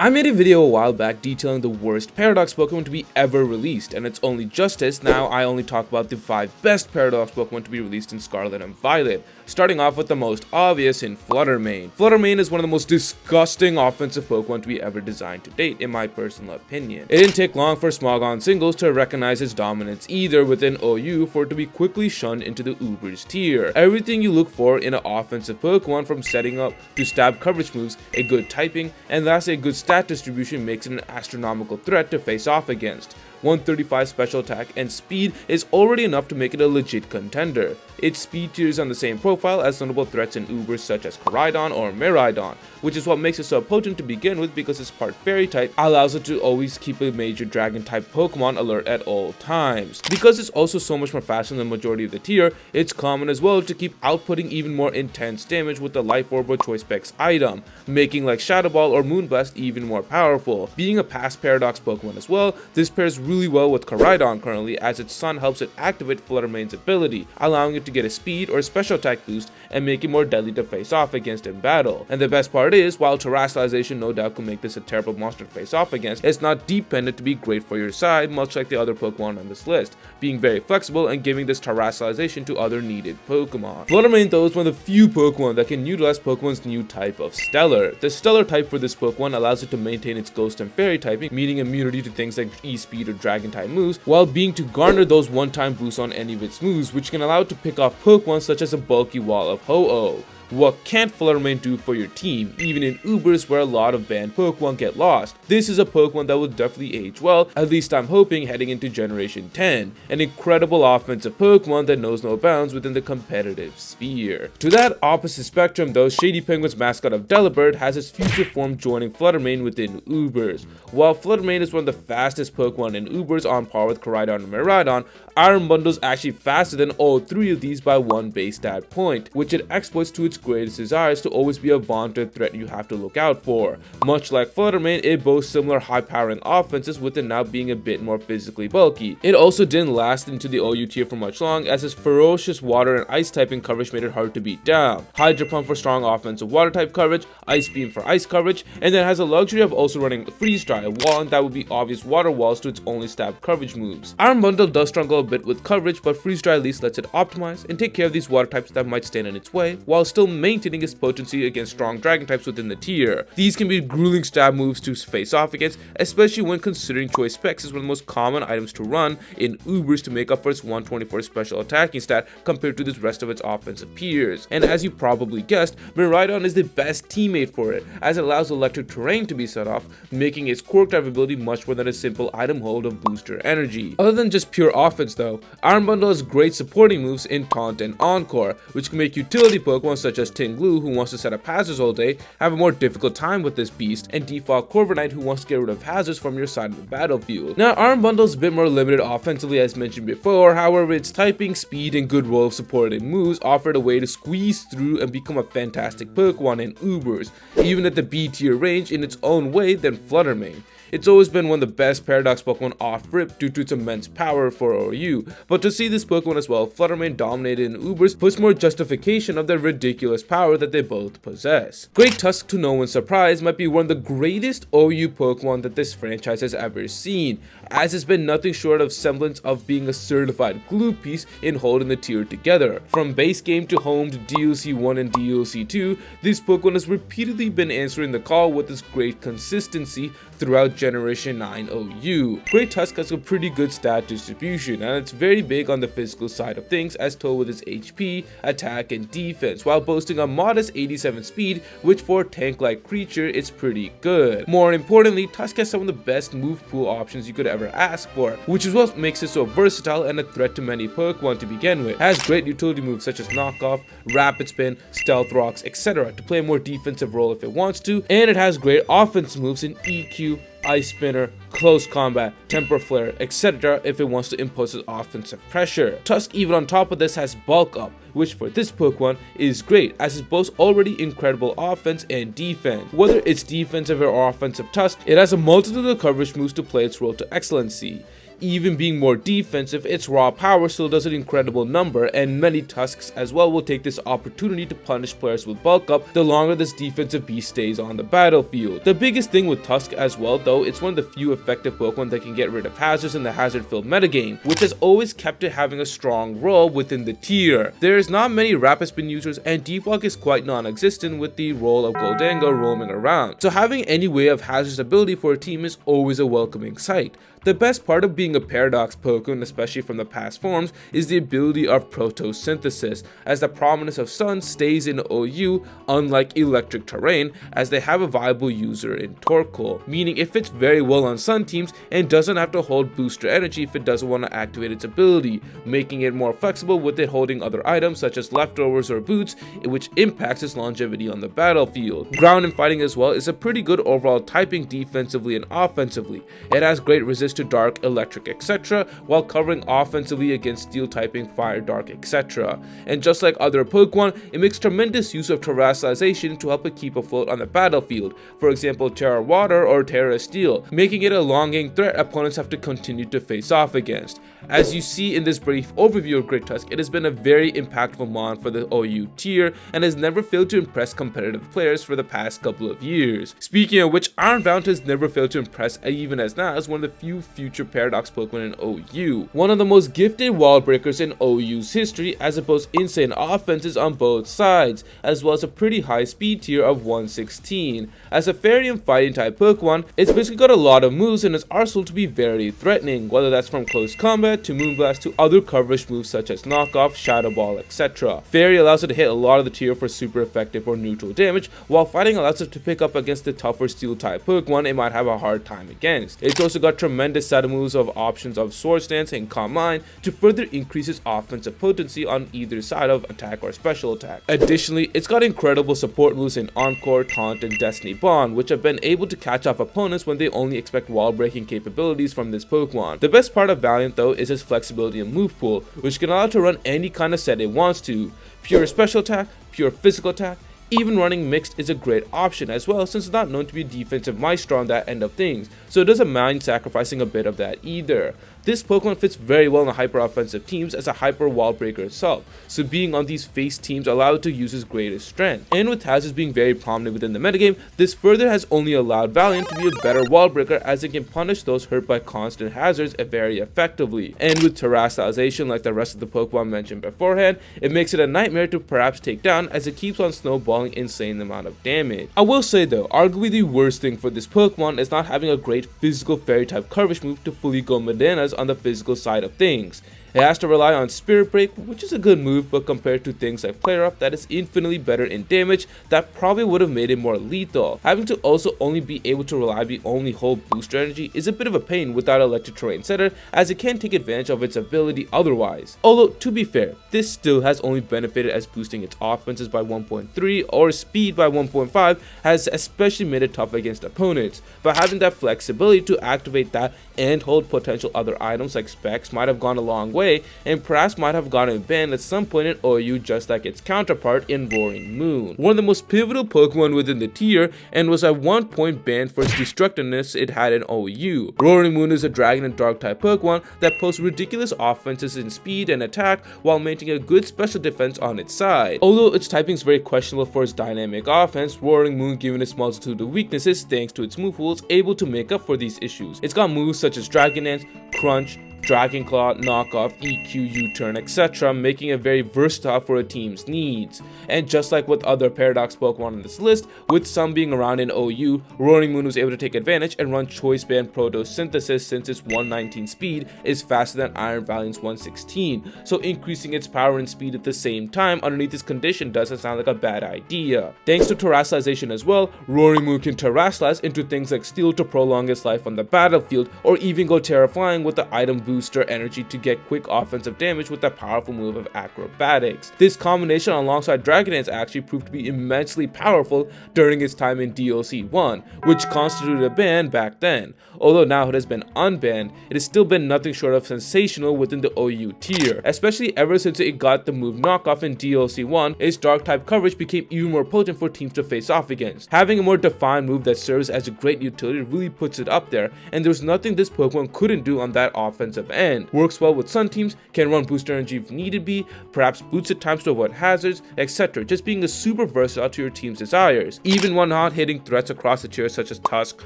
I made a video a while back detailing the worst Paradox Pokemon to be ever released, and it's only justice now I only talk about the 5 best Paradox Pokemon to be released in Scarlet and Violet, starting off with the most obvious in Flutter Mane. Flutter Mane is one of the most disgusting offensive Pokemon to be ever designed to date, in my personal opinion. It didn't take long for Smogon Singles to recognize its dominance either within OU for it to be quickly shunned into the Ubers tier. Everything you look for in an offensive Pokemon, from setting up to stab coverage moves, a good typing, and lastly a good stat distribution, makes it an astronomical threat to face off against. 135 special attack and speed is already enough to make it a legit contender. Its speed tier is on the same profile as notable threats in Ubers such as Haydunn or Miraidon, which is what makes it so potent to begin with, because its part fairy type allows it to always keep a major dragon type Pokemon alert at all times. Because it's also so much more faster than the majority of the tier, it's common as well to keep outputting even more intense damage with the Life Orb or Choice Specs item, making like Shadow Ball or Moonblast even more powerful. Being a past Paradox Pokemon as well, this pairs really well with Haydunn currently, as its Sun helps it activate Flutter Mane's ability, allowing it to get a speed or special attack boost and make it more deadly to face off against in battle. And the best part is, while Terrestrialization no doubt could make this a terrible monster to face off against, it's not dependent to be great for your side, much like the other Pokemon on this list, being very flexible and giving this Terrestrialization to other needed Pokemon. Flutter Mane though is one of the few Pokemon that can utilize Pokemon's new type of Stellar. The Stellar type for this Pokemon allows it to maintain its Ghost and Fairy typing, meaning immunity to things like E-Speed or Dragon type moves, while being to garner those one-time boosts on any of its moves, which can allow it to pick off Pokemon such as a bulky Wall of Ho-Oh. What can't Flutter Mane do for your team, even in Ubers where a lot of banned Pokemon get lost? This is a Pokemon that will definitely age well, at least I'm hoping, heading into Generation 10. An incredible offensive Pokemon that knows no bounds within the competitive sphere. To that opposite spectrum though, Shady Penguin's mascot of Delibird has its future form joining Flutter Mane within Ubers. While Flutter Mane is one of the fastest Pokemon in Ubers on par with Haydunn and Miraidon, Iron Bundle is actually faster than all 3 of these by 1 base stat point, which it exploits to its greatest desires to always be a vaunted threat you have to look out for. Much like Flutter Mane, it boasts similar high-powering offenses, with it now being a bit more physically bulky. It also didn't last into the OU tier for much long, as its ferocious water and ice typing coverage made it hard to beat down. Hydro Pump for strong offensive water type coverage, Ice Beam for ice coverage, and then has a luxury of also running Freeze Dry, a wall that would be obvious water walls to its only stab coverage moves. Iron Bundle does struggle a bit with coverage, but Freeze Dry at least lets it optimize and take care of these water types that might stand in its way, while still maintaining its potency against strong dragon types within the tier. These can be grueling stab moves to face off against, especially when considering Choice Specs is one of the most common items to run in Ubers to make up for its 124 special attacking stat compared to the rest of its offensive peers. And as you probably guessed, Miraidon is the best teammate for it, as it allows electric terrain to be set off, making its Quark type ability much more than a simple item hold of booster energy. Other than just pure offense though, Iron Bundle has great supporting moves in Taunt and Encore, which can make utility Pokemon such as Tinglu, who wants to set up hazards all day, have a more difficult time with this beast, and Default Corviknight, who wants to get rid of hazards from your side of the battlefield. Now, Iron Bundle is a bit more limited offensively as mentioned before, however its typing, speed, and good roll of supported moves offered a way to squeeze through and become a fantastic Pokemon in Ubers, even at the B tier range in its own way than Flutter Mane. It's always been one of the best Paradox Pokemon off-rip due to its immense power for OU, but to see this Pokemon as well, Flutter Mane dominated in Ubers puts more justification of their ridiculous power that they both possess. Great Tusk, to no one's surprise, might be one of the greatest OU Pokemon that this franchise has ever seen, as it's been nothing short of semblance of being a certified glue piece in holding the tier together. From base game to home to DLC 1 and DLC 2, this Pokemon has repeatedly been answering the call with its great consistency throughout Generation 9 OU. Great Tusk has a pretty good stat distribution, and it's very big on the physical side of things as told with its HP, attack, and defense, while boasting a modest 87 speed, which for a tank-like creature is pretty good. More importantly, Tusk has some of the best move pool options you could ever ask for, which is what makes it so versatile and a threat to many Pokemon to begin with. It has great utility moves such as Knock Off, Rapid Spin, Stealth Rocks, etc. to play a more defensive role if it wants to, and it has great offense moves in EQ, Ice Spinner, Close Combat, Temper Flare, etc. if it wants to impose its offensive pressure. Tusk, even on top of this, has Bulk Up, which for this Pokemon is great as it boasts already incredible offense and defense. Whether it's defensive or offensive Tusk, it has a multitude of coverage moves to play its role to excellency. even being more defensive, its raw power still does an incredible number, and many Tusks as well will take this opportunity to punish players with bulk up the longer this defensive beast stays on the battlefield. The biggest thing with Tusk as well though, it's one of the few effective Pokemon that can get rid of hazards in the hazard filled metagame, which has always kept it having a strong role within the tier. There's not many rapid spin users, and defog is quite non-existent with the role of Goldenga roaming around, so having any way of hazard's ability for a team is always a welcoming sight. The best part of being a Paradox Pokemon, especially from the past forms, is the ability of Protosynthesis, as the prominence of Sun stays in OU, unlike Electric Terrain, as they have a viable user in Torkoal, meaning it fits very well on Sun teams and doesn't have to hold booster energy if it doesn't want to activate its ability, making it more flexible with it holding other items such as leftovers or boots, which impacts its longevity on the battlefield. Ground and Fighting as well is a pretty good overall typing defensively and offensively. It has great resistance to Dark, Electric, etc., while covering offensively against Steel typing, Fire, Dark, etc. And just like other Pokemon, it makes tremendous use of terrestrialization to help it keep afloat on the battlefield, for example Terra Water or Terra Steel, making it a long-game threat opponents have to continue to face off against. As you see in this brief overview of Great Tusk, it has been a very impactful mon for the OU tier and has never failed to impress competitive players for the past couple of years. Speaking of which, Iron Valiant has never failed to impress, even as now as one of the few future Paradox Pokemon in OU. One of the most gifted wall breakers in OU's history, as it boasts insane offenses on both sides, as well as a pretty high speed tier of 116. As a fairy and fighting type Pokemon, it's basically got a lot of moves in its arsenal to be very threatening, whether that's from close combat to Moonblast to other coverage moves such as Knockoff, Shadow Ball, etc. Fairy allows it to hit a lot of the tier for super effective or neutral damage, while Fighting allows it to pick up against the tougher Steel type Pokemon it might have a hard time against. It's also got tremendous set of moves of options of Swords Dance and Calm Mind to further increase its offensive potency on either side of attack or special attack. Additionally, it's got incredible support moves in Encore, Taunt, and Destiny Bond, which have been able to catch off opponents when they only expect wall breaking capabilities from this Pokemon. The best part of Valiant though is its flexibility and move pool, which can allow it to run any kind of set it wants to. Pure special attack, pure physical attack, even running mixed is a great option as well, since it's not known to be a defensive maestro on that end of things, so it doesn't mind sacrificing a bit of that either. This Pokemon fits very well in the hyper offensive teams as a hyper wall breaker itself, so being on these face teams allows it to use its greatest strength. And with hazards being very prominent within the metagame, this further has only allowed Valiant to be a better wall breaker, as it can punish those hurt by constant hazards very effectively. And with terrestrialization, like the rest of the Pokemon mentioned beforehand, it makes it a nightmare to perhaps take down, as it keeps on snowballing insane amount of damage. I will say though, arguably the worst thing for this Pokemon is not having a great physical fairy type coverage move to fully go bananas on the physical side of things. It has to rely on Spirit Break, which is a good move, but compared to things like Flare Up that is infinitely better in damage, that probably would have made it more lethal. Having to also only be able to reliably only hold booster energy is a bit of a pain without Electric Terrain Setter, as it can't take advantage of its ability otherwise. Although, to be fair, this still has only benefited as boosting its offenses by 1.3 or speed by 1.5 has especially made it tough against opponents, but having that flexibility to activate that and hold potential other items like Specs might have gone a long way, and perhaps might have gotten banned at some point in OU, just like its counterpart in Roaring Moon, one of the most pivotal Pokemon within the tier, and was at one point banned for its destructiveness it had in OU. Roaring Moon is a Dragon and Dark type Pokemon that posts ridiculous offenses in speed and attack while maintaining a good special defense on its side. Although its typing is very questionable for its dynamic offense, Roaring Moon, given its multitude of weaknesses thanks to its move pool, is able to make up for these issues. It's got moves such as Dragon Dance, Crunch, Dragon Claw, Knockoff, EQ, U-Turn, etc., making it very versatile for a team's needs. And just like with other Paradox Pokemon on this list, with some being around in OU, Roaring Moon was able to take advantage and run Choice Band Protosynthesis, since its 119 speed is faster than Iron Valiant's 116, so increasing its power and speed at the same time underneath this condition doesn't sound like a bad idea. Thanks to terrestrialization as well, Roaring Moon can terrestrialize into things like Steel to prolong its life on the battlefield, or even go Terra Flying with the item booster energy to get quick offensive damage with the powerful move of acrobatics. This combination alongside Dragon Dance actually proved to be immensely powerful during its time in DLC 1, which constituted a ban back then. Although now it has been unbanned, it has still been nothing short of sensational within the OU tier, especially ever since it got the move knockoff in DLC 1. Its dark type coverage became even more potent for teams to face off against. Having a more defined move that serves as a great utility really puts it up there, and there's nothing this Pokemon couldn't do on that offensive end. Works well with Sun teams, can run booster energy if needed be, perhaps boots at times to avoid hazards, etc. Just being a super versatile to your team's desires. Even when not hitting threats across the tiers such as Tusk,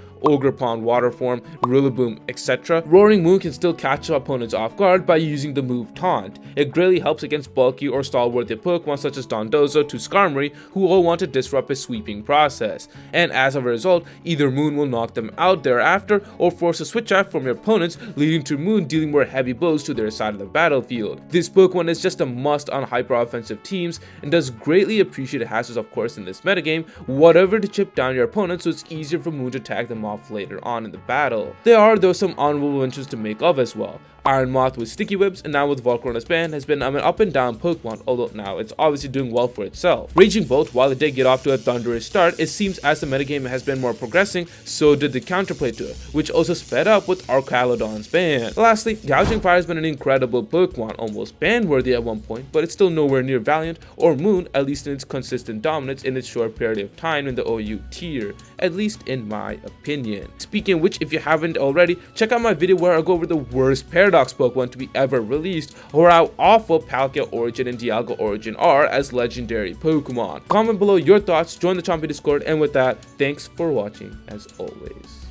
Ogerpon, Waterform, Rillaboom, etc. Roaring Moon can still catch opponents off guard by using the move Taunt. It greatly helps against bulky or stall-worthy Pokemon such as Dondozo to Skarmory, who all want to disrupt his sweeping process. And as a result, either Moon will knock them out thereafter or force a switch out from your opponents, leading to Moon dealing more heavy blows to their side of the battlefield. This Pokemon is just a must on hyper-offensive teams and does greatly appreciate hazards of course in this metagame, whatever to chip down your opponent so it's easier for Moon to tag them off later on in the battle. There are though some honorable mentions to make of as well. Iron Moth with Sticky Whips and now with Volcarona's ban has been an up and down Pokemon, although now it's obviously doing well for itself. Raging Bolt, while it did get off to a thunderous start, it seems as the metagame has been more progressing, so did the counterplay to it, which also sped up with Archaludon's ban. Lastly, Gouging Fire has been an incredible Pokemon, almost ban worthy at one point, but it's still nowhere near Valiant or Moon, at least in its consistent dominance in its short period of time in the OU tier, at least in my opinion. Speaking of which, if you haven't already, check out my video where I go over the worst Paradox Pokemon to be ever released, or how awful Palkia Origin and Dialga Origin are as legendary Pokemon. Comment below your thoughts, join the Chompy Discord, and with that, thanks for watching as always.